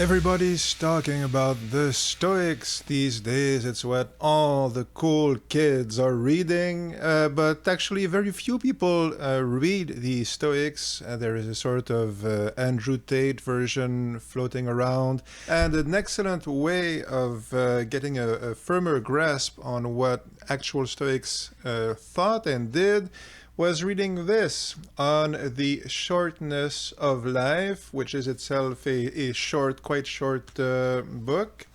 Everybody's talking about the Stoics these days. It's what all the cool kids are reading, but actually, very few people read the Stoics. There is a sort of Andrew Tate version floating around, and an excellent way of getting a firmer grasp on what actual Stoics thought and did was reading this on the shortness of life, which is itself a short, quite short book.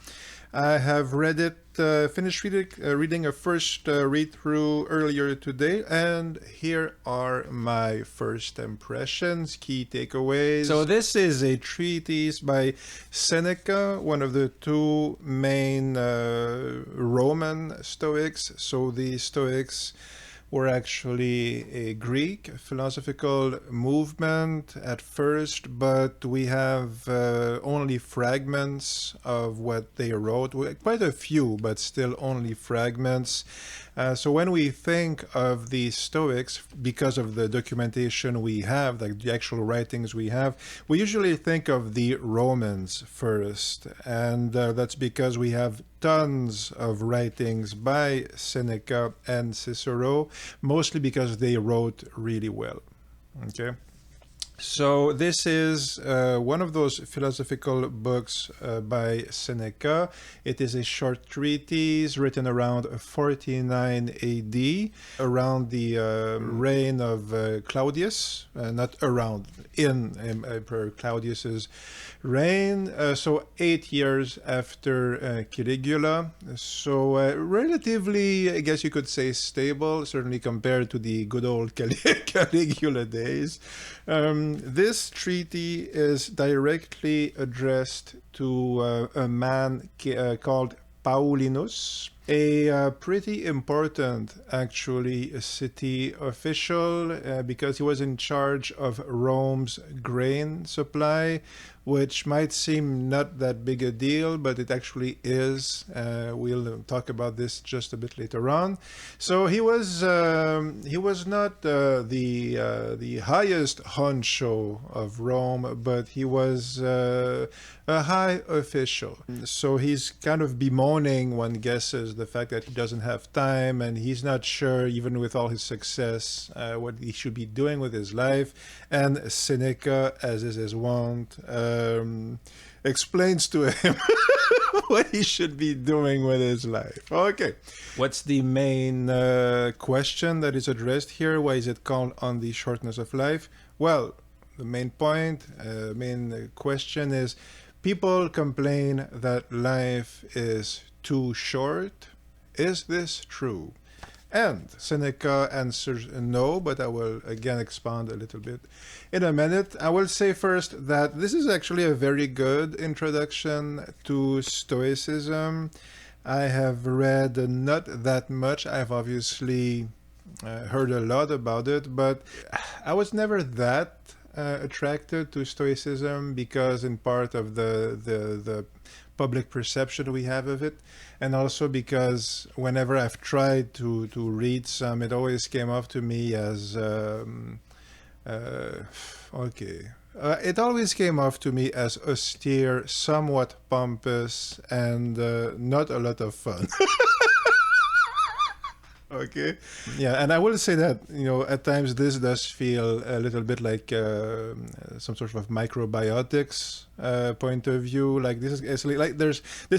I have read it, finished reading a first read-through earlier today, and here are my first impressions, key takeaways. So this is a treatise by Seneca, one of the two main Roman Stoics. So the Stoics were actually a Greek philosophical movement at first, but we have only fragments of what they wrote, quite a few, but still only fragments. So when we think of the Stoics, because of the documentation we have, like the actual writings we have, we usually think of the Romans first. And that's because we have tons of writings by Seneca and Cicero, mostly because they wrote really well. Okay. So this is one of those philosophical books by Seneca. It is a short treatise written around 49 AD, around the reign of Claudius, not around, in Emperor Claudius's reign, so 8 years after Caligula. So relatively, I guess you could say, stable, certainly compared to the good old Caligula days. This treaty is directly addressed to a man called Paulinus, a pretty important, actually, city official, because he was in charge of Rome's grain supply, which might seem not that big a deal, but it actually is. We'll talk about this just a bit later on. So he was not the highest honcho of Rome, but he was a high official. So he's kind of bemoaning, one guesses, the fact that he doesn't have time, and he's not sure, even with all his success, what he should be doing with his life. And Seneca, as is his wont, explains to him what he should be doing with his life. Okay. What's the main question that is addressed here? Why is it called On the Shortness of Life? Well, the main point, main question is, people complain that life is too short. Is this true? And Seneca answers no, but I will again expand a little bit in a minute. I will say first that this is actually a very good introduction to Stoicism. I have read not that much. I've obviously heard a lot about it, but I was never that attracted to Stoicism because in part of the public perception we have of it, and also because whenever I've tried to read some, it always came off to me as it always came off to me as austere, somewhat pompous, and not a lot of fun. Okay. Yeah, and I will say that, at times this does feel a little bit like some sort of microbiotics point of view. Like this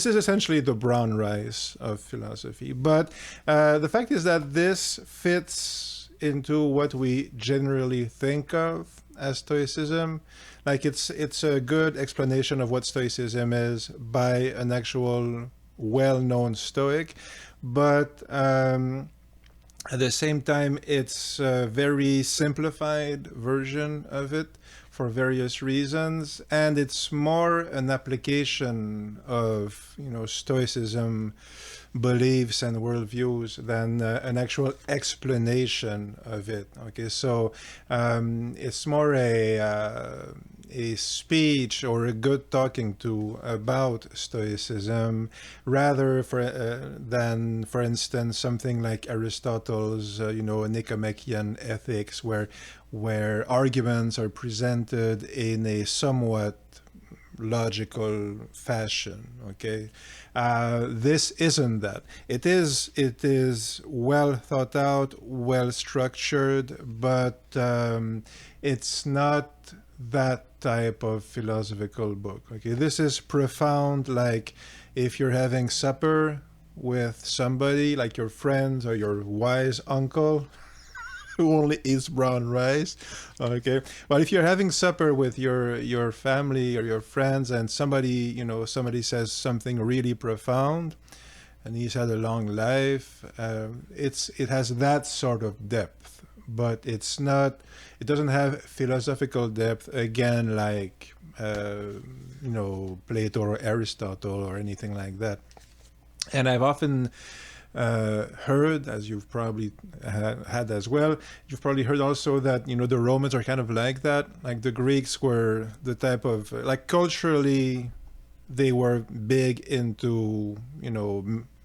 is essentially the brown rice of philosophy. But the fact is that this fits into what we generally think of as Stoicism. Like it's a good explanation of what Stoicism is by an actual well-known Stoic, but at the same time, it's a very simplified version of it for various reasons, and it's more an application of, Stoicism beliefs and worldviews than an actual explanation of it. Okay, so it's more a speech or a good talking to about Stoicism, rather than, for instance, something like Aristotle's, Nicomachean Ethics, where arguments are presented in a somewhat logical fashion. Okay, this isn't that. It is well thought out, well structured, but it's not that type of philosophical book. Okay, this is profound. Like if you're having supper with somebody, like your friends or your wise uncle who only eats brown rice. Okay, but if you're having supper with your family or your friends, and somebody says something really profound, and he's had a long life, it has that sort of depth, but it's not. It doesn't have philosophical depth again, like Plato or Aristotle or anything like that. And I've often heard, as you've probably had as well, you've probably heard also that the Romans are kind of like that. Like the Greeks were the type of like culturally, they were big into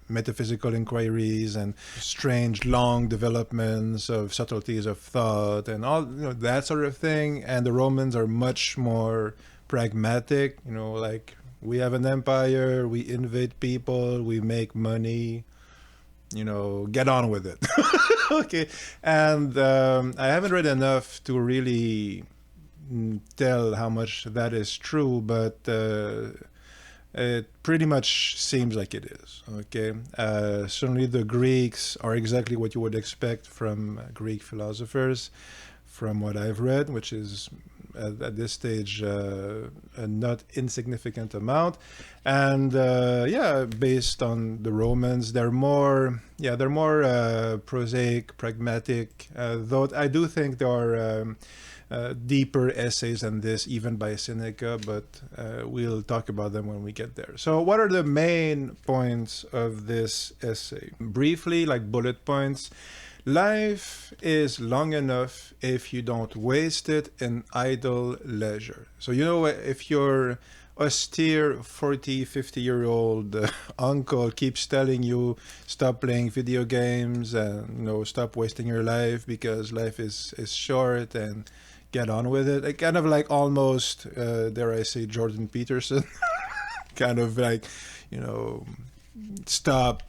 metaphysical inquiries and strange long developments of subtleties of thought and all that sort of thing. And the Romans are much more pragmatic. Like we have an empire, we invade people, we make money, get on with it. Okay. And I haven't read enough to really tell how much that is true, but it pretty much seems like it is. Okay. Certainly the Greeks are exactly what you would expect from Greek philosophers, from what I've read, which is at this stage a not insignificant amount. And based on the Romans, they're more prosaic, pragmatic, though I do think there are deeper essays than this, even by Seneca, but we'll talk about them when we get there. So what are the main points of this essay? Briefly, like bullet points: life is long enough if you don't waste it in idle leisure. So, if your austere 40, 50-year-old uncle keeps telling you stop playing video games and, stop wasting your life because life is short and get on with it. Like, kind of like almost, dare I say, Jordan Peterson, kind of like, stop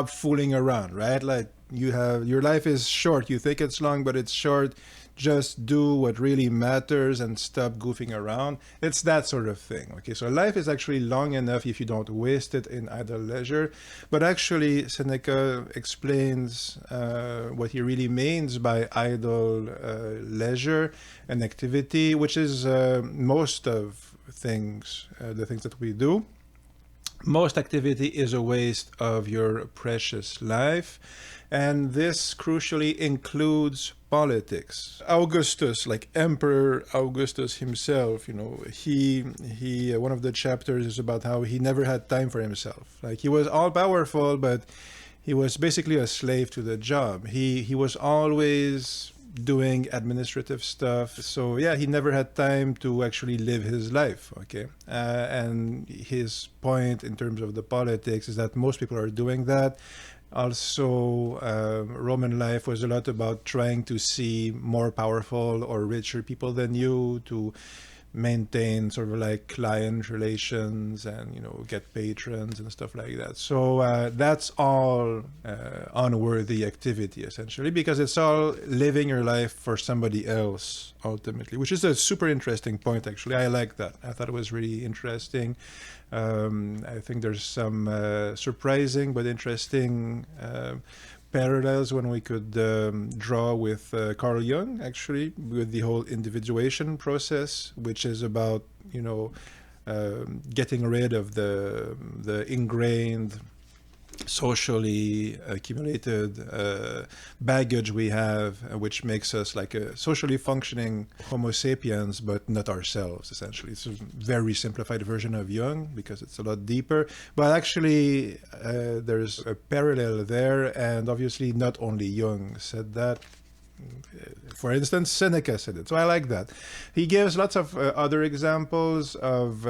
fooling around, right? Like, your life is short. You think it's long, but it's short. Just do what really matters and stop goofing around. It's that sort of thing. Okay, so life is actually long enough if you don't waste it in idle leisure. But actually, Seneca explains what he really means by idle leisure and activity, which is most of things, the things that we do. Most activity is a waste of your precious life. And this crucially includes politics. Augustus, like Emperor Augustus himself, he one of the chapters is about how he never had time for himself. Like he was all powerful, but he was basically a slave to the job. He was always doing administrative stuff. So yeah, he never had time to actually live his life. Okay, and his point in terms of the politics is that most people are doing that. Also, Roman life was a lot about trying to see more powerful or richer people than you to maintain sort of like client relations and get patrons and stuff like that. So that's all unworthy activity essentially, because it's all living your life for somebody else ultimately, which is a super interesting point actually. I like that. I thought it was really interesting. I think there's some surprising but interesting parallels when we could draw with Carl Jung, actually, with the whole individuation process, which is about getting rid of the ingrained, socially accumulated baggage we have, which makes us like a socially functioning Homo sapiens, but not ourselves, essentially. It's a very simplified version of Jung because it's a lot deeper. But actually, there's a parallel there, and obviously not only Jung said that. For instance, Seneca said it. So I like that. He gives lots of other examples of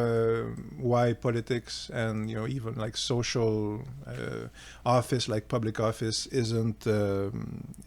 why politics and even like social office, like public office, isn't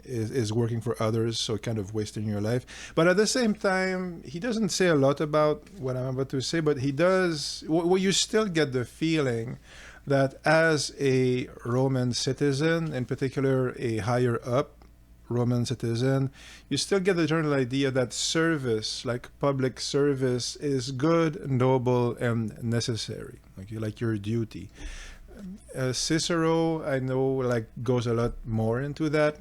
is working for others, so kind of wasting your life. But at the same time, he doesn't say a lot about what I'm about to say, but he does. Well, you still get the feeling that as a Roman citizen, in particular a higher up Roman citizen, you still get the general idea that service, like public service, is good, noble, and necessary, like your duty. Cicero, I know, like goes a lot more into that,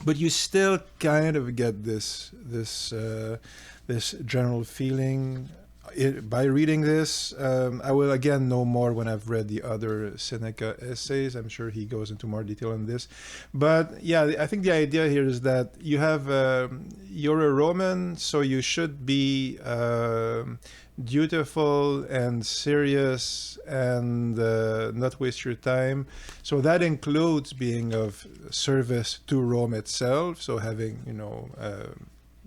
but you still kind of get this general feeling. By reading this, I will again know more when I've read the other Seneca essays. I'm sure he goes into more detail on this. But yeah, I think the idea here is that you have, you're a Roman, so you should be dutiful and serious and not waste your time. So that includes being of service to Rome itself, so having,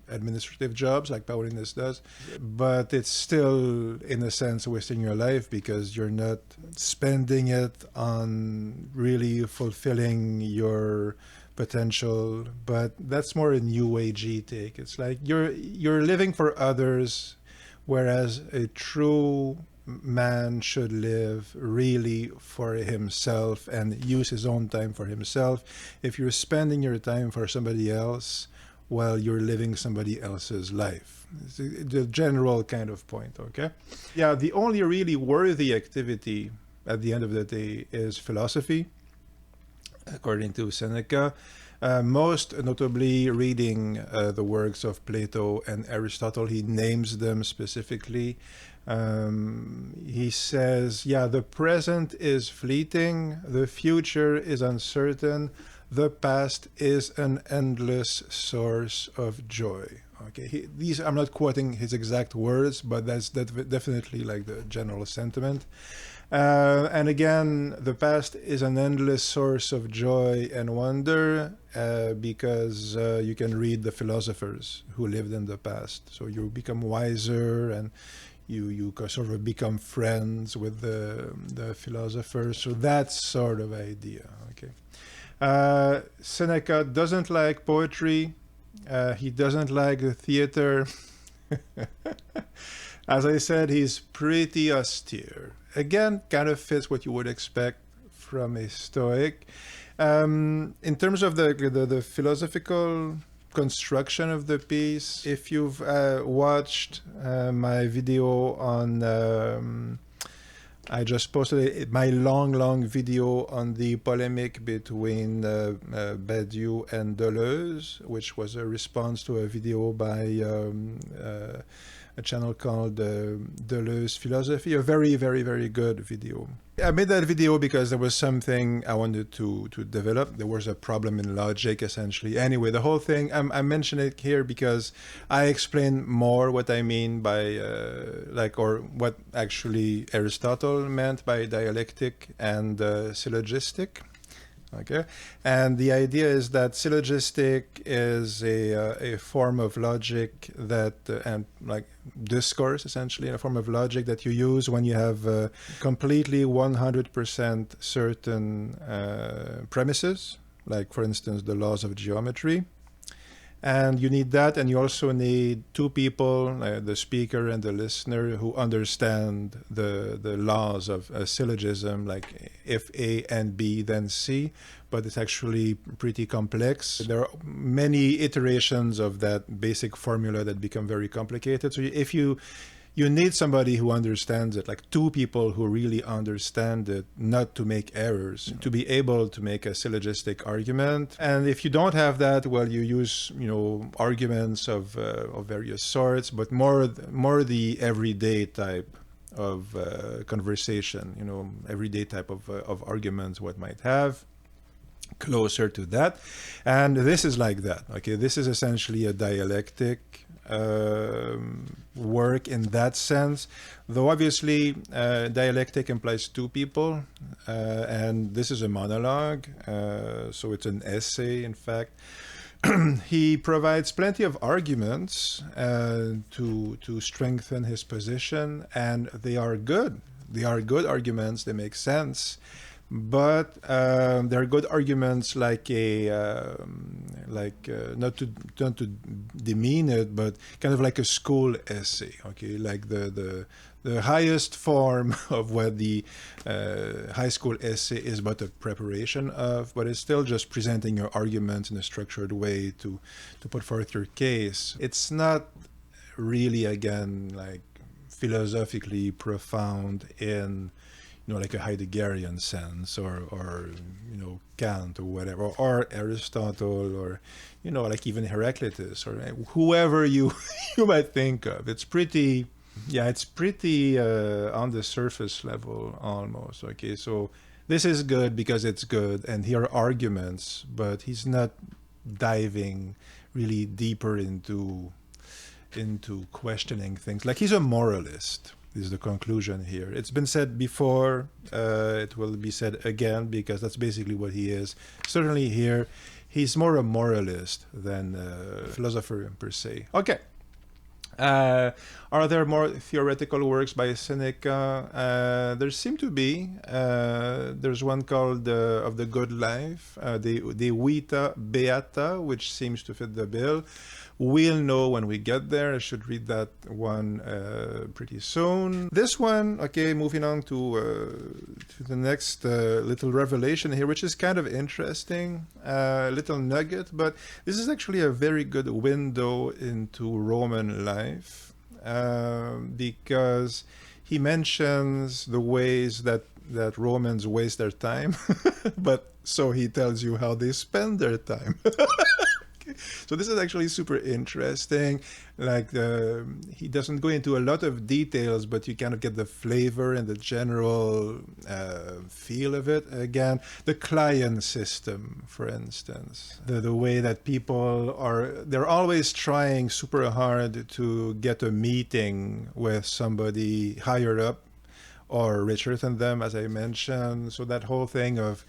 administrative jobs like Paulinus does, but it's still in a sense wasting your life because you're not spending it on really fulfilling your potential. But that's more a new agey take. It's like you're living for others, whereas a true man should live really for himself and use his own time for himself. If you're spending your time for somebody else, while you're living somebody else's life. It's the general kind of point, okay? Yeah, the only really worthy activity at the end of the day is philosophy, according to Seneca. Most notably reading the works of Plato and Aristotle. He names them specifically. He says, the present is fleeting, the future is uncertain, the past is an endless source of joy. Okay, these, I'm not quoting his exact words, but that's definitely like the general sentiment. And again, the past is an endless source of joy and wonder because you can read the philosophers who lived in the past. So you become wiser and you sort of become friends with the philosophers. So that sort of idea. Okay. Seneca doesn't like poetry. He doesn't like the theater. As I said, he's pretty austere. Again, kind of fits what you would expect from a Stoic. In terms of the philosophical construction of the piece, if you've watched my video on I just posted my long video on the polemic between Badiou and Deleuze, which was a response to a video by a channel called Deleuze Philosophy, a very good video. I made that video because there was something I wanted to develop. There was a problem in logic, essentially. Anyway, the whole thing, I mention it here because I explain more what I mean by, or what actually Aristotle meant by dialectic and syllogistic. Okay, and the idea is that syllogistic is a form of logic that and like discourse, essentially, a form of logic that you use when you have completely 100% certain premises, like for instance the laws of geometry. And you need that, and you also need two people, the speaker and the listener, who understand the laws of a syllogism, like if A and B, then C, but it's actually pretty complex. There are many iterations of that basic formula that become very complicated. So if you need somebody who understands it, like two people who really understand it, not to make errors, to be able to make a syllogistic argument. And if you don't have that, well, you use, arguments of various sorts, but more the everyday type of conversation, everyday type of arguments what might have. Closer to that. And this is like that. Okay, this is essentially a dialectic work in that sense, though obviously dialectic implies two people, and this is a monologue, so it's an essay, in fact. he provides plenty of arguments to strengthen his position, and they are good. They are good arguments. They make sense, but they're good arguments like not to demean it, but kind of like a school essay. Okay, like the highest form of what the high school essay is, but a preparation of, but it's still just presenting your arguments in a structured way to put forth your case. It's not really, again, like philosophically profound in, like a Heideggerian sense, or Kant or whatever, or Aristotle, or like even Heraclitus, or whoever you might think of. It's pretty on the surface level almost. Okay, so this is good because it's good, and here are arguments, but he's not diving really deeper into questioning things. Like, he's a moralist, is the conclusion here. It's been said before, it will be said again, because that's basically what he is. Certainly here, he's more a moralist than a philosopher per se. Okay. Are there more theoretical works by Seneca? There seem to be. There's one called Of the Good Life, De Vita Beata, which seems to fit the bill. We'll know when we get there. I should read that one pretty soon. This one, okay, moving on to the next little revelation here, which is kind of interesting, little nugget, but this is actually a very good window into Roman life, because he mentions the ways that Romans waste their time, but so he tells you how they spend their time. So this is actually super interesting. Like, he doesn't go into a lot of details, but you kind of get the flavor and the general feel of it. Again, the client system, for instance, the way that people they're always trying super hard to get a meeting with somebody higher up or richer than them, as I mentioned. So that whole thing of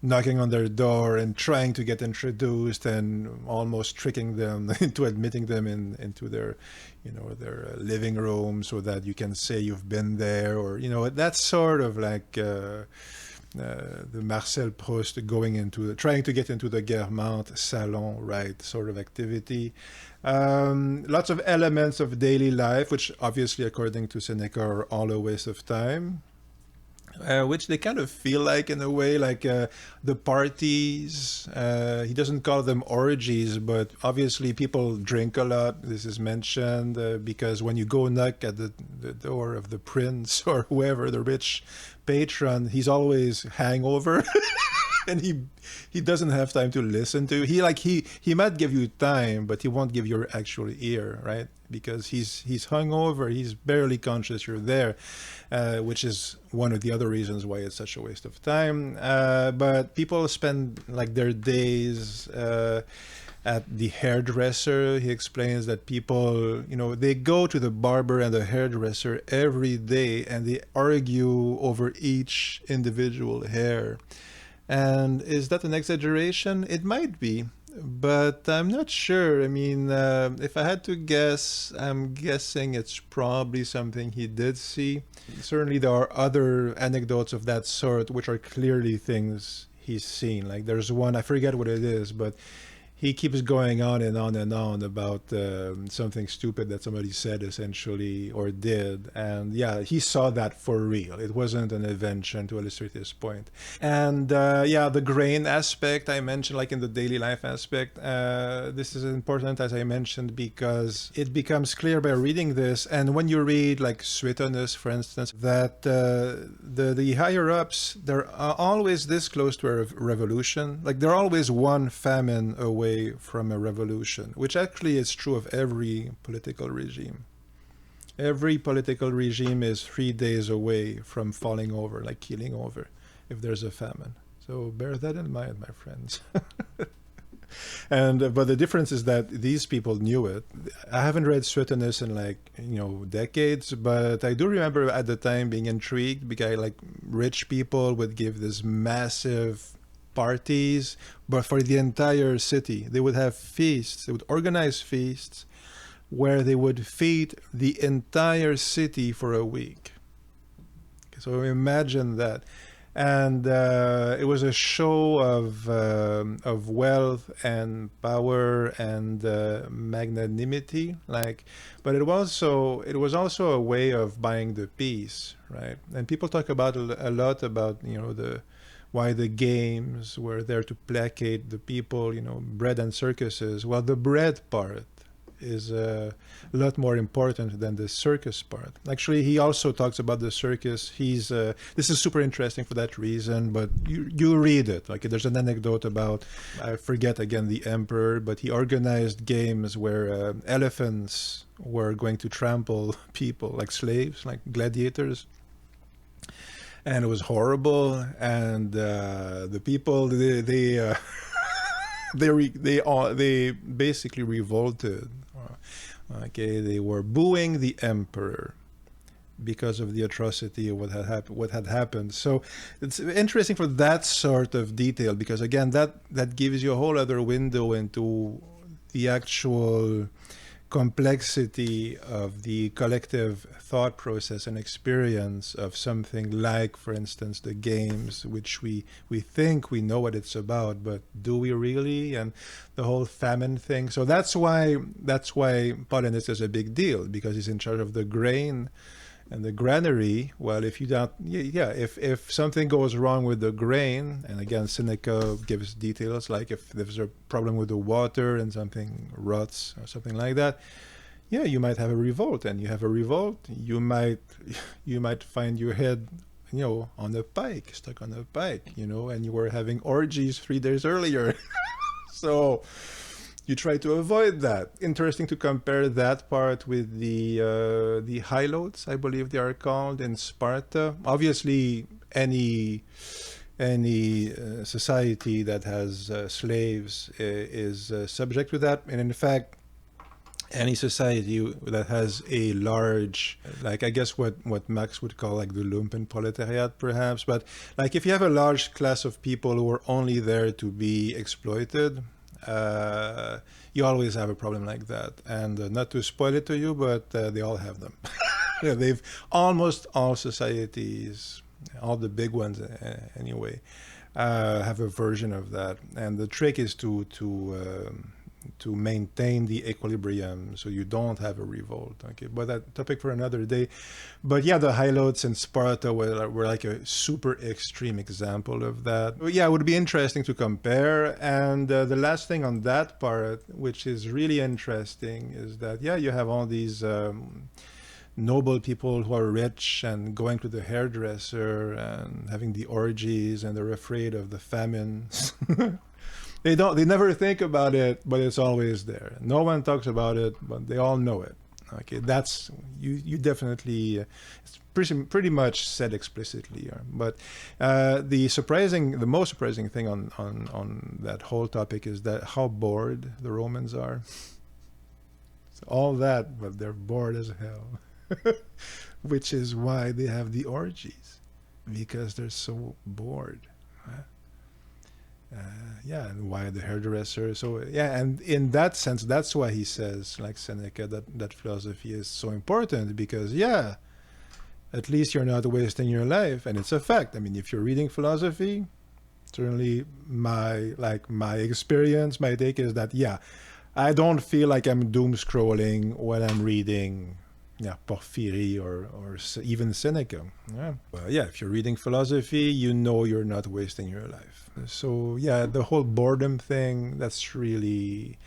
knocking on their door and trying to get introduced and almost tricking them into admitting them into their living room so that you can say you've been there, or that's sort of like the Marcel Proust trying to get into the Guermantes salon, right, sort of activity. Lots of elements of daily life, which obviously, according to Seneca, are all a waste of time. Which they kind of feel like, in a way, like the parties. He doesn't call them orgies, but obviously people drink a lot. This is mentioned because when you go knock at the door of the prince or whoever, the rich patron, he's always hangover. And he doesn't have time to listen to you. He might give you time, but he won't give your actual ear, right? Because he's hungover, he's barely conscious you're there, which is one of the other reasons why it's such a waste of time. But people spend like their days at the hairdresser. He explains that people, they go to the barber and the hairdresser every day, and they argue over each individual hair. And is that an exaggeration? It might be, but I'm not sure. I mean, if I had to guess, I'm guessing it's probably something he did see. Certainly there are other anecdotes of that sort which are clearly things he's seen. Like, there's one, I forget what it is, but he keeps going on and on and on about something stupid that somebody said, essentially, or did. And yeah, he saw that for real. It wasn't an invention, to illustrate his point. And the grain aspect I mentioned, like in the daily life aspect, this is important, as I mentioned, because it becomes clear by reading this. And when you read like Shortness, for instance, that the higher ups, they're always this close to a revolution. Like, they're always one famine away from a revolution, which actually is true of every political regime. Every political regime is 3 days away from falling over, like keeling over, if there's a famine. So bear that in mind, my friends. But the difference is that these people knew it. I haven't read Shortness in decades, but I do remember at the time being intrigued because rich people would give this massive parties, but for the entire city. They would have feasts. They would organize feasts where they would feed the entire city for a week. So imagine that. And it was a show of wealth and power and magnanimity, like, but it was also a way of buying the peace, right? And people talk about a lot about the why the games were there to placate the people, bread and circuses. Well, the bread part is a lot more important than the circus part. Actually, he also talks about the circus. This is super interesting for that reason, but you read it. Like, there's an anecdote about, I forget again the emperor, but he organized games where elephants were going to trample people like slaves, like gladiators. And it was horrible, and the people they basically revolted. Okay, they were booing the emperor because of the atrocity of what had happened. So it's interesting for that sort of detail, because again, that gives you a whole other window into the actual complexity of the collective thought process and experience of something like, for instance, the games, which we think we know what it's about, but do we really? And the whole famine thing. So that's why Paulinus is a big deal, because he's in charge of the grain and the granary. Well, if you don't, if something goes wrong with the grain, and again, Seneca gives details, like if there's a problem with the water and something rots or something like that, you might have a revolt. And you have a revolt, you might find your head, on a pike, stuck on a pike, and you were having orgies 3 days earlier. So you try to avoid that. Interesting to compare that part with the hilotes, I believe they are called, in Sparta. Obviously, any society that has slaves is subject to that, and in fact, any society that has a large, like, I guess what Max would call like the lumpen proletariat, perhaps, but like if you have a large class of people who are only there to be exploited, you always have a problem like that. And not to spoil it to you, but they all have them. They've almost all societies, all the big ones anyway, have a version of that. And the trick is to maintain the equilibrium so you don't have a revolt. Okay, but that topic for another day. But yeah, the hilotes in Sparta were like a super extreme example of that. But yeah, it would be interesting to compare. And the last thing on that part, which is really interesting, is that you have all these noble people who are rich and going to the hairdresser and having the orgies, and they're afraid of the famines. They never think about it, but it's always there. No one talks about it, but they all know it. Okay, that's, you definitely, it's pretty much said explicitly. But the most surprising thing on that whole topic is that how bored the Romans are. So all that, but they're bored as hell. Which is why they have the orgies, because they're so bored. And why the hairdresser? So and in that sense, that's why he says, like Seneca, that philosophy is so important, because at least you're not wasting your life, and it's a fact. I mean, if you're reading philosophy, certainly my experience, my take is that I don't feel like I'm doom scrolling when I'm reading Porphyry or even Seneca. If you're reading philosophy, you're not wasting your life. So the whole boredom thing, that's really,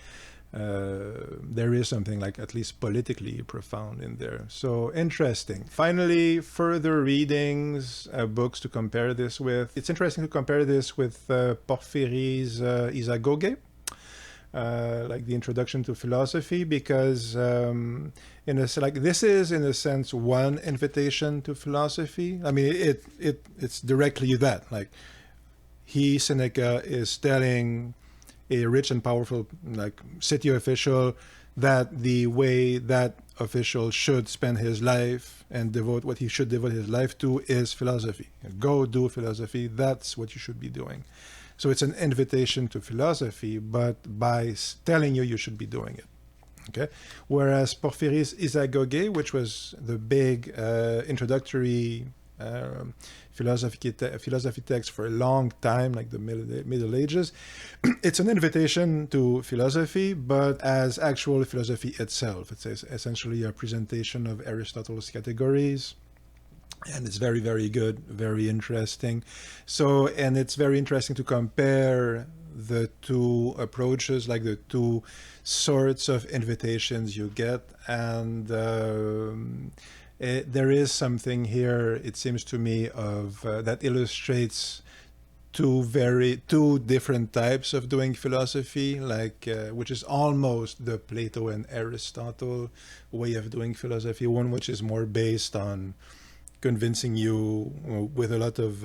there is something like at least politically profound in there. So interesting. Finally, further readings, books to compare this with. It's interesting to compare this with Porphyry's Isagoge. Like the introduction to philosophy, because this is in a sense one invitation to philosophy. I mean, it's directly that, like, Seneca is telling a rich and powerful city official that the way that official should spend his life and devote what he should devote his life to is philosophy. Go do philosophy. That's what you should be doing. So it's an invitation to philosophy, but by telling you should be doing it. Okay. Whereas Porphyry's Isagoge, which was the big introductory philosophy text for a long time, like the Middle Ages, it's an invitation to philosophy, but as actual philosophy itself. It's essentially a presentation of Aristotle's categories. And it's very, very good, very interesting. So, and it's very interesting to compare the two approaches, like the two sorts of invitations you get. And there is something here, it seems to me, of that illustrates two different types of doing philosophy, like which is almost the Plato and Aristotle way of doing philosophy. One which is more based on convincing you with a lot of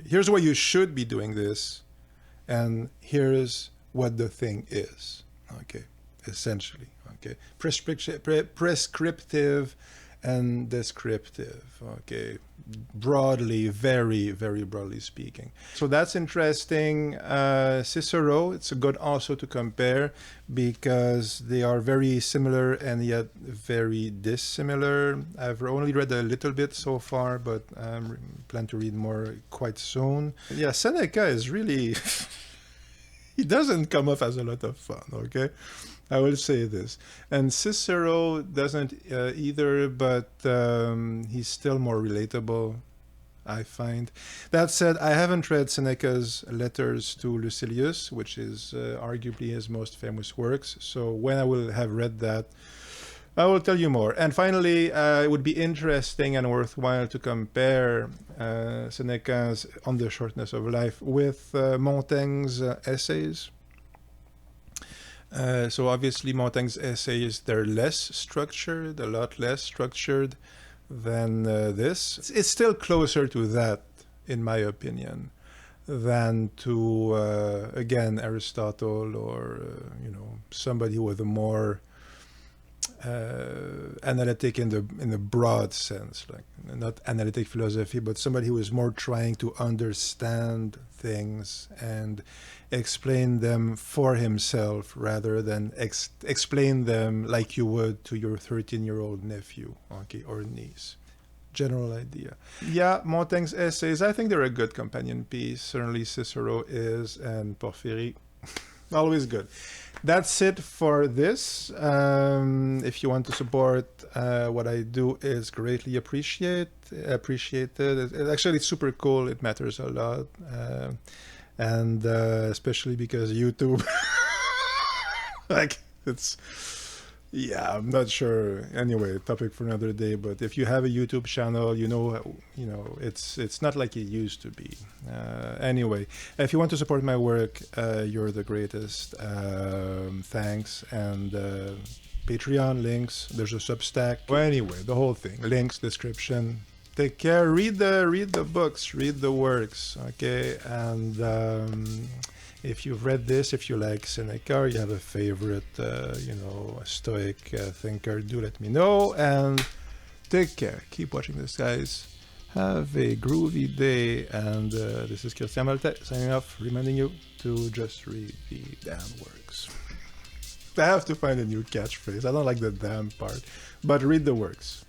here's why you should be doing this, and here's what the thing is. Okay, essentially. Okay, prescriptive and descriptive. Okay, broadly, very, very broadly speaking. So that's interesting. Cicero, it's good also to compare because they are very similar and yet very dissimilar. I've only read a little bit so far, but I plan to read more quite soon. Yeah, Seneca is really... he doesn't come off as a lot of fun, okay? I will say this. And Cicero doesn't either, but he's still more relatable, I find. That said, I haven't read Seneca's letters to Lucilius, which is arguably his most famous works. So when I will have read that, I will tell you more. And finally, it would be interesting and worthwhile to compare Seneca's On the Shortness of Life with Montaigne's essays. So obviously Montaigne's essays, they're less structured, a lot less structured than this. It's still closer to that, in my opinion, than to, again, Aristotle or, somebody with a more analytic in the broad sense, like not analytic philosophy, but somebody who is more trying to understand things and explain them for himself rather than explain them like you would to your 13-year-old nephew, okay, or niece. General idea. Yeah, Montaigne's essays, I think they're a good companion piece. Certainly Cicero is, and Porphyry, always good. That's it for this. If you want to support what I do, is greatly appreciated. Actually, it's super cool. It matters a lot. And especially because YouTube, like, it's, yeah, I'm not sure. Anyway, topic for another day. But if you have a YouTube channel, it's not like it used to be. Anyway, if you want to support my work, you're the greatest. Thanks. And Patreon links. There's a Substack. Well, anyway, the whole thing. Links, description. Take care. Read the books. Read the works. Okay. And if you've read this, if you like Seneca, or you have a favorite, Stoic thinker, do let me know. And take care. Keep watching this, guys. Have a groovy day. And this is Christian Malte signing off, reminding you to just read the damn works. I have to find a new catchphrase. I don't like the damn part, but read the works.